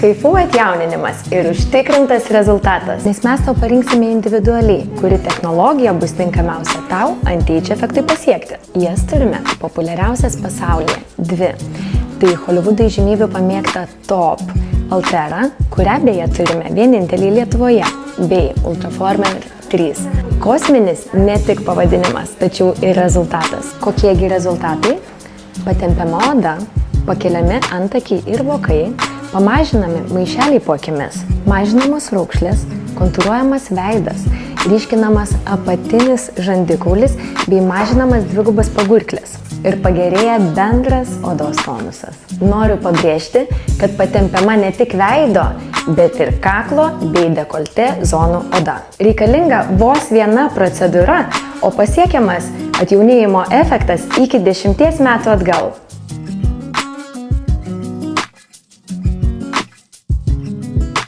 kaifų atjauninimas ir užtikrintas rezultatas. Nes mes tau parinksime individualiai, kuri technologija bus tinkamiausia tau anti-age efektui pasiekti. Jas turime populiariausias pasaulyje 2. Tai Hollywoodo įžymybių pamėgta Top Altera, kurią beje turime vienintelį Lietuvoje, bei Ultraformer 3. Kosminis ne tik pavadinimas, tačiau ir rezultatas. Kokiegi rezultatai? Patempiama oda, pakeliami antakiai ir vokai, pamažinami maišeliai po akimis, mažinamos raukšlės, kontūruojamas veidas, ryškinamas apatinis žandikaulis bei mažinamas dvigubas pagurklis ir pagerėja bendras odos tonusas. Noriu pabrėžti, kad patempiama ne tik veido, bet ir kaklo bei dekoltė zonų oda. Reikalinga vos viena procedūra, o pasiekiamas atjaunėjimo efektas iki 10 metų atgal.